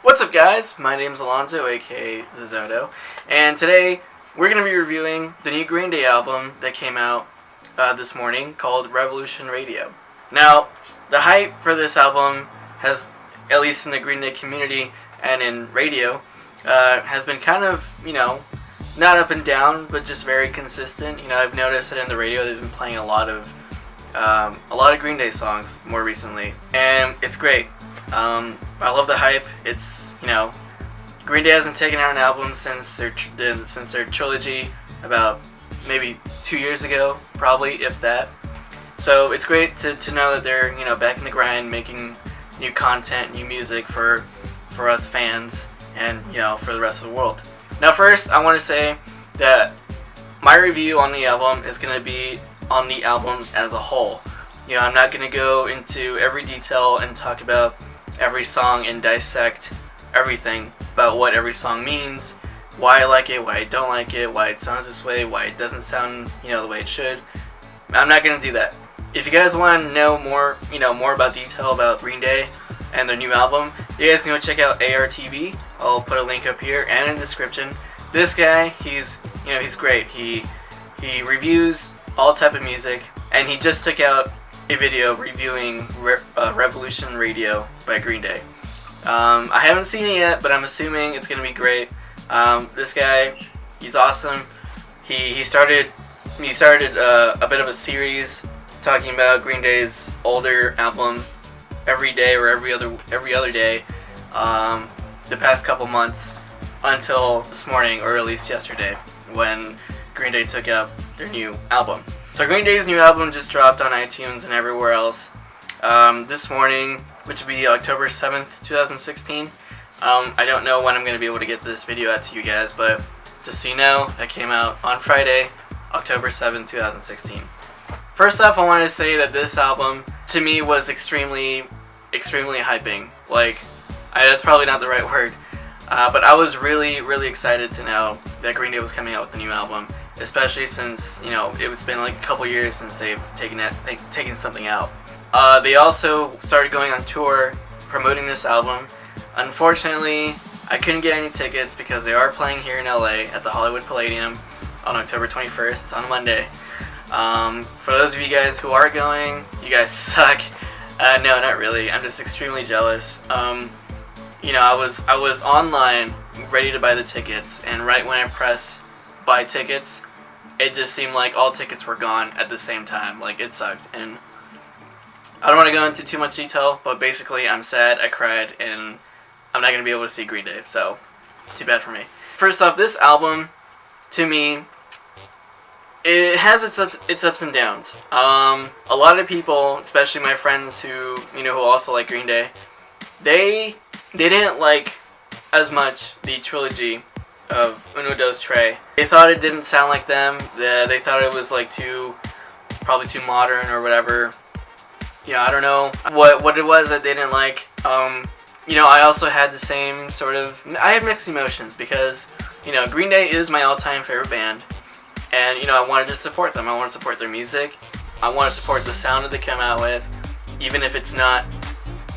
What's up, guys? My name's Alonzo, aka The Zoto, and today we're going to be reviewing the new Green Day album that came out this morning called Revolution Radio. Now, the hype for this album has, at least in the Green Day community and in radio, has been kind of, not up and down, but just very consistent. I've noticed that in the radio they've been playing a lot of Green Day songs more recently, and it's great. I love the hype. It's, Green Day hasn't taken out an album since their trilogy about maybe 2 years ago, probably, if that. So it's great to know that they're, back in the grind, making new content, new music for us fans and, for the rest of the world. Now first, I want to say that my review on the album is going to be on the album as a whole. I'm not going to go into every detail and talk about every song and dissect everything about what every song means, why I like it, why I don't like it, why it sounds this way, why it doesn't sound, the way it should. I'm not going to do that. If you guys want to know more, more about detail about Green Day and their new album, you guys can go check out ARTV. I'll put a link up here and in the description. This guy, he's great. He reviews all type of music, and he just took out a video reviewing Revolution Radio by Green Day. I haven't seen it yet, but I'm assuming it's gonna be great. This guy, he's awesome. He started a bit of a series talking about Green Day's older album every day or every other day the past couple months until this morning, or at least yesterday, when Green Day took out their new album. So Green Day's new album just dropped on iTunes and everywhere else this morning, which will be October 7th, 2016. I don't know when I'm going to be able to get this video out to you guys, but just so you know, that came out on Friday, October 7th, 2016. First off, I want to say that this album, to me, was extremely hyping. That's probably not the right word, but I was really excited to know that Green Day was coming out with a new album. Especially since, it's been like a couple years since they've taken something out. They also started going on tour promoting this album. Unfortunately, I couldn't get any tickets because they are playing here in LA at the Hollywood Palladium on October 21st, on Monday. For those of you guys who are going, you guys suck. No, not really. I'm just extremely jealous. I was online ready to buy the tickets, and right when I pressed buy tickets, it just seemed like all tickets were gone at the same time. It sucked. And I don't want to go into too much detail, but basically I'm sad, I cried, and I'm not going to be able to see Green Day, so too bad for me. First off, this album, to me, it has its ups and downs. A lot of people, especially my friends who also like Green Day, they didn't like as much the trilogy of Uno Dos Tres. They thought it didn't sound like them. They thought it was probably too modern or whatever. I don't know what it was that they didn't like. I also had the same sort of, I have mixed emotions because, Green Day is my all-time favorite band, and I wanted to support them. I want to support their music. I want to support the sound that they come out with, even if it's not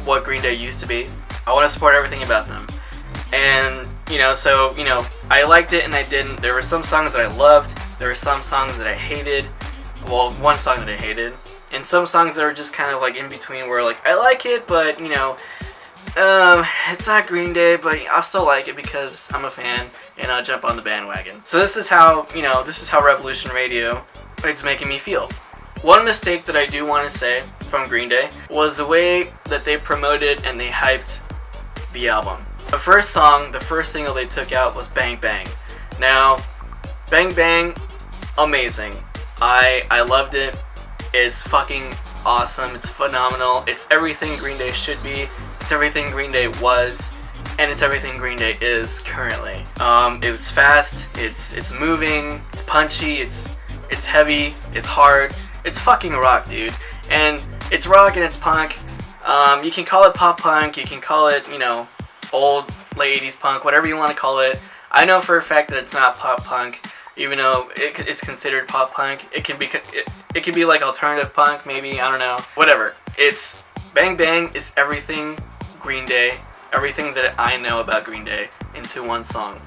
what Green Day used to be. I want to support everything about them. And I liked it and I didn't. There were some songs that I loved. There were some songs that I hated. Well, one song that I hated. And some songs that were just kind of in between where I like it, but it's not Green Day, but I'll still like it because I'm a fan and I'll jump on the bandwagon. So this is how, Revolution Radio, it's making me feel. One mistake that I do want to say from Green Day was the way that they promoted and they hyped the album. The first single they took out was Bang Bang. Now, Bang Bang, amazing. I loved it. It's fucking awesome. It's phenomenal. It's everything Green Day should be. It's everything Green Day was. And it's everything Green Day is currently. It was fast. It's moving. It's punchy. It's heavy. It's hard. It's fucking rock, dude. And it's rock and it's punk. You can call it pop punk. You can call it, old late 80s punk, whatever you want to call it. I know for a fact that it's not pop punk, even though it's considered pop punk. It can be like alternative punk, maybe, I don't know. Whatever. It's Bang Bang is everything Green Day, everything that I know about Green Day into one song.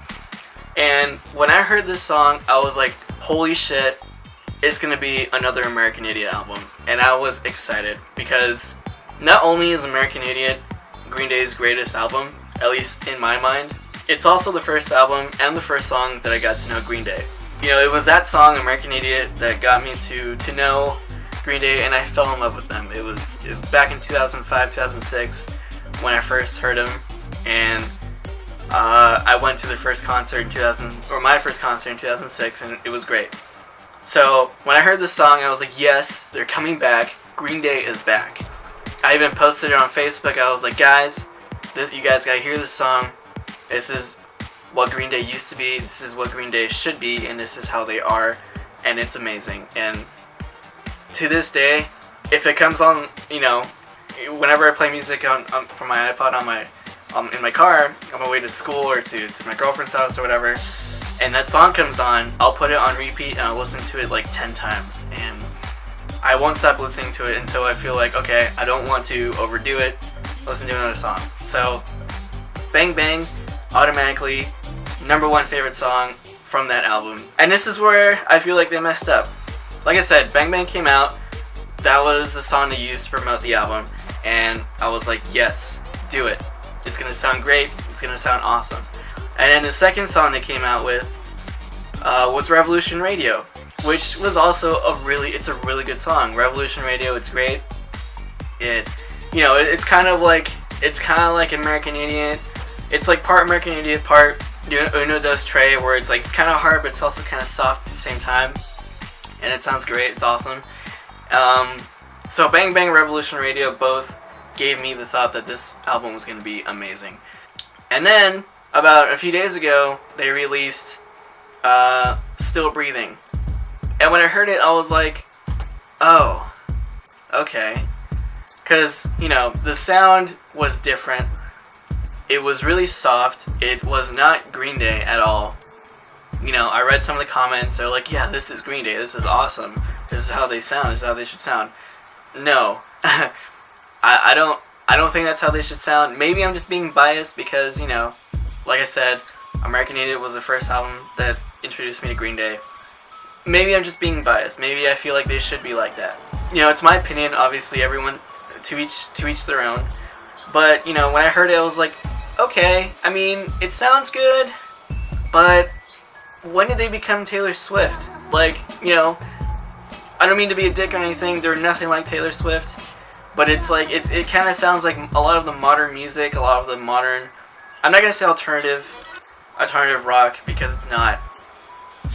And when I heard this song, I was like, holy shit, it's gonna be another American Idiot album. And I was excited because not only is American Idiot Green Day's greatest album, at least in my mind, it's also the first album and the first song that I got to know Green Day. You know, it was that song, American Idiot, that got me to know Green Day, and I fell in love with them. It was back in 2005, 2006 when I first heard them, and I went to their first concert in my first concert in 2006, and it was great. So when I heard this song, I was like, yes, they're coming back. Green Day is back. I even posted it on Facebook. I was like, guys, you guys gotta hear this song. This is what Green Day used to be. This is what Green Day should be, and this is how they are, and it's amazing. And to this day, if it comes on, you know, whenever I play music from my iPod in my car on my way to school or to my girlfriend's house or whatever, and that song comes on, I'll put it on repeat and I'll listen to it like 10 times, and I won't stop listening to it until I feel like, okay, I don't want to overdo it, listen to another song. So Bang Bang, automatically #1 favorite song from that album. And this is where I feel like they messed up. Like I said, Bang Bang came out, that was the song they used to promote the album, and I was like, yes, do it. It's gonna sound great, it's gonna sound awesome. And then the second song they came out with was Revolution Radio, which was also it's a really good song. Revolution Radio, it's great. It's kind of like American Idiot. It's like part American Idiot, part Uno Dos Tres, where it's kind of hard, but it's also kind of soft at the same time. And it sounds great. It's awesome. So Bang Bang, Revolution Radio both gave me the thought that this album was going to be amazing. And then about a few days ago, they released Still Breathing. And when I heard it, I was like, oh, okay. Because, the sound was different. It was really soft. It was not Green Day at all. I read some of the comments. They're like, yeah, this is Green Day. This is awesome. This is how they sound. This is how they should sound. No. I don't think that's how they should sound. Maybe I'm just being biased because, like I said, American Idiot was the first album that introduced me to Green Day. Maybe I'm just being biased. Maybe I feel like they should be like that. It's my opinion. Obviously, everyone to each their own. But, when I heard it, I was like, okay, I mean, it sounds good, but when did they become Taylor Swift? I don't mean to be a dick or anything, they're nothing like Taylor Swift, but it's like, it kind of sounds like a lot of the modern music, a lot of the modern, I'm not going to say alternative rock, because it's not.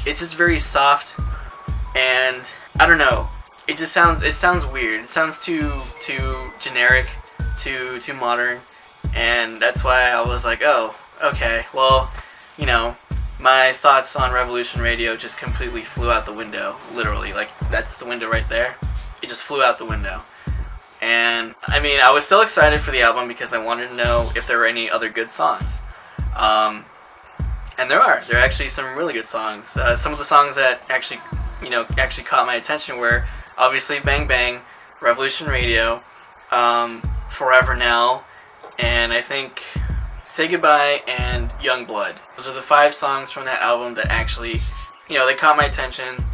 It's just very soft, and I don't know, it sounds weird, it sounds too generic, too modern, and that's why I was like, oh, okay, well, my thoughts on Revolution Radio just completely flew out the window, literally, that's the window right there, it just flew out the window. And, I mean, I was still excited for the album because I wanted to know if there were any other good songs. And there are actually some really good songs. Some of the songs that actually caught my attention were, obviously, Bang Bang, Revolution Radio, Forever Now, and I think Say Goodbye and Young Blood. Those are the 5 songs from that album that actually, they caught my attention,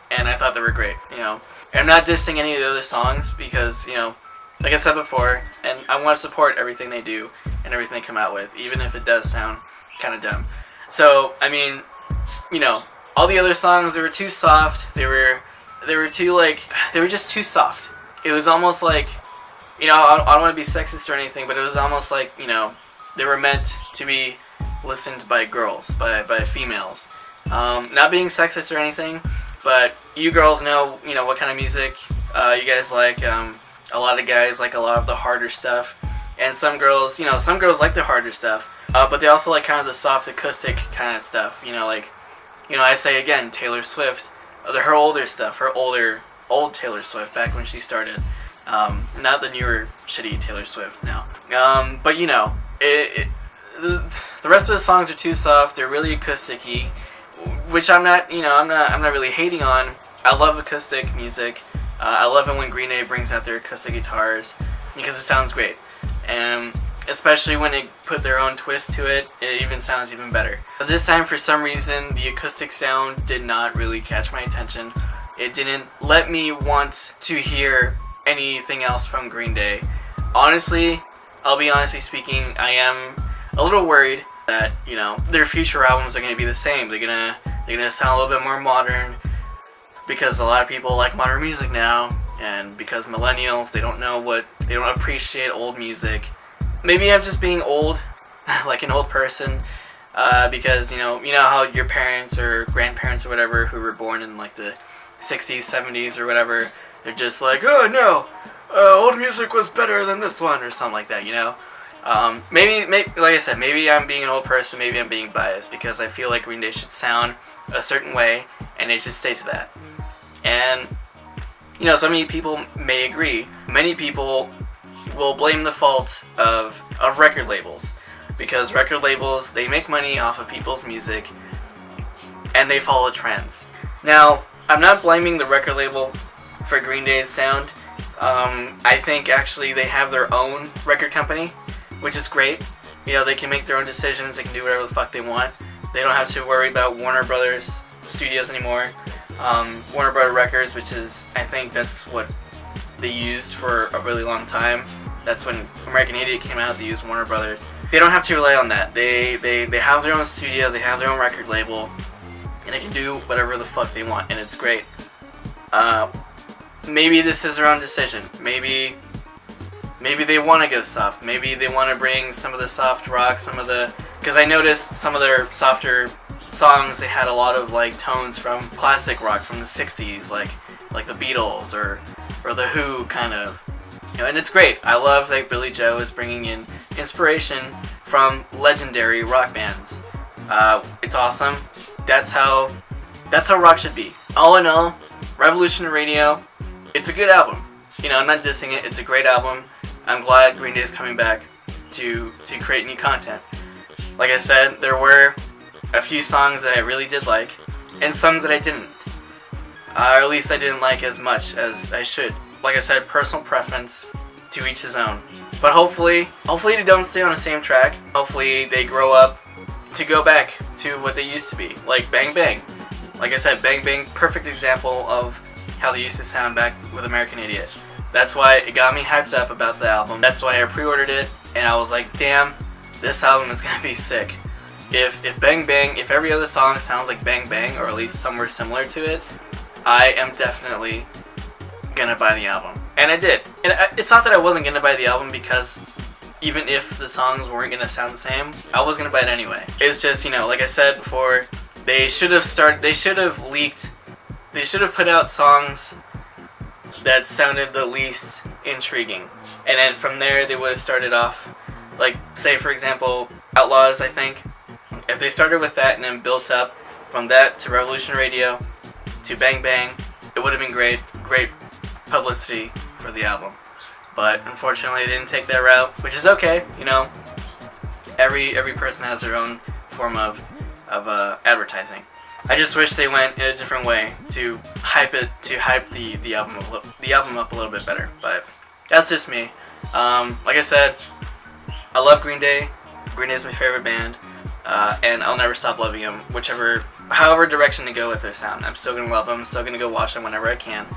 and I thought they were great, And I'm not dissing any of the other songs because, like I said before, and I want to support everything they do and everything they come out with, even if it does sound kind of dumb. So, I mean, all the other songs, they were too soft, they were just too soft. It was almost like, I don't want to be sexist or anything, but it was almost like, they were meant to be listened by girls, by females. Not being sexist or anything, but you girls know, what kind of music you guys like. A lot of guys like a lot of the harder stuff, and some girls like the harder stuff, but they also like kind of the soft acoustic kind of stuff. I say again, Taylor Swift, her older stuff, old Taylor Swift, back when she started. Not the newer shitty Taylor Swift now. But the rest of the songs are too soft. They're really acoustic-y, which I'm not really hating on. I love acoustic music. I love it when Green Day brings out their acoustic guitars because it sounds great. And especially when they put their own twist to it. It even sounds even better. But this time, for some reason, the acoustic sound did not really catch my attention. It didn't let me want to hear anything else from Green Day. Honestly, I'll be honestly speaking, I am a little worried that, you know, their future albums are going to be the same. They're gonna sound a little bit more modern, because a lot of people like modern music now, and because millennials, they don't appreciate old music. Maybe I'm just being old, like an old person, because you know how your parents or grandparents or whatever who were born in like the 60s, 70s or whatever, they're just like, oh no, old music was better than this one or something like that, you know. Maybe, like I said, maybe I'm being an old person, maybe I'm being biased, because I feel like Green Day should sound a certain way, and they should stay to that. And, you know, so many people may agree. Many people will blame the fault of record labels, because record labels, they make money off of people's music, and they follow trends. Now, I'm not blaming the record label for Green Day's sound. I think actually they have their own record company, which is great. You know, they can make their own decisions, they can do whatever the fuck they want. They don't have to worry about Warner Brothers Studios anymore. Warner Brothers Records, which is, I think that's what they used for a really long time. That's when American Idiot came out, they used Warner Brothers. They don't have to rely on that. They have their own studio, they have their own record label, and they can do whatever the fuck they want, and it's great. Maybe this is their own decision. Maybe they want to go soft. Maybe they want to bring some of the soft rock, because I noticed some of their softer songs, they had a lot of like tones from classic rock from the 60s, like the Beatles or the Who kind of. You know, and it's great. I love that Billy Joe is bringing in inspiration from legendary rock bands. It's awesome. That's how rock should be. All in all, Revolution Radio, it's a good album. You know, I'm not dissing it. It's a great album. I'm glad Green Day is coming back to create new content. Like I said, there were a few songs that I really did like, and some that I didn't. Or at least I didn't like as much as I should. Like I said, personal preference, to each his own. But hopefully they don't stay on the same track. Hopefully they grow up to go back to what they used to be. Like Bang Bang. Like I said, Bang Bang, perfect example of how they used to sound back with American Idiot. That's why it got me hyped up about the album. That's why I pre-ordered it, and I was like, damn, this album is gonna be sick. If Bang Bang, if every other song sounds like Bang Bang, or at least somewhere similar to it, I am definitely gonna buy the album. And I did. And it's not that I wasn't gonna buy the album, because even if the songs weren't gonna sound the same, I was gonna buy it anyway. It's just, you know, like I said before, they should have put out songs that sounded the least intriguing. And then from there, they would have started off, like, say for example, Outlaws, I think. If they started with that and then built up from that to Revolution Radio to Bang Bang, it would have been great publicity for the album. But unfortunately, they didn't take that route, which is okay. You know, every person has their own form of advertising. I just wish they went in a different way to hype the album up a little bit better. But that's just me. Like I said, I love Green Day. Green Day is my favorite band, and I'll never stop loving them. However direction to go with their sound, I'm still gonna love them. I'm still gonna go watch them whenever I can,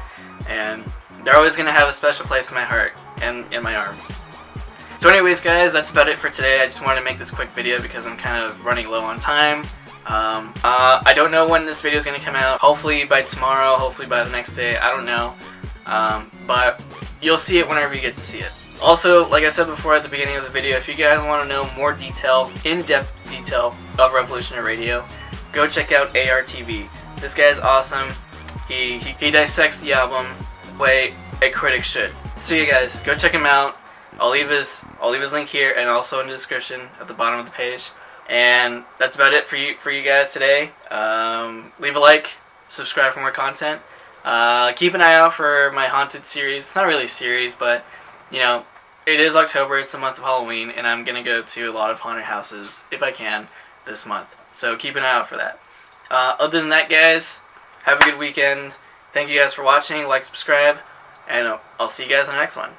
and they're always gonna have a special place in my heart and in my arm. So anyways, guys, that's about it for today. I just wanted to make this quick video because I'm kind of running low on time. I don't know when this video is going to come out. Hopefully by tomorrow, hopefully by the next day, I don't know. But you'll see it whenever you get to see it. Also, like I said before at the beginning of the video, if you guys want to know more detail, in-depth detail of Revolutionary Radio, go check out ARTV. This guy's awesome. He dissects the album the way a critic should. So you guys, go check him out. I'll leave his link here and also in the description at the bottom of the page. And that's about it for you guys today. Leave a like, subscribe for more content. Keep an eye out for my haunted series. It's not really a series, but you know, it is October, it's the month of Halloween, and I'm gonna go to a lot of haunted houses if I can this month. So keep an eye out for that. Other than that, guys, have a good weekend. Thank you guys for watching. Like, subscribe, and I'll see you guys in the next one.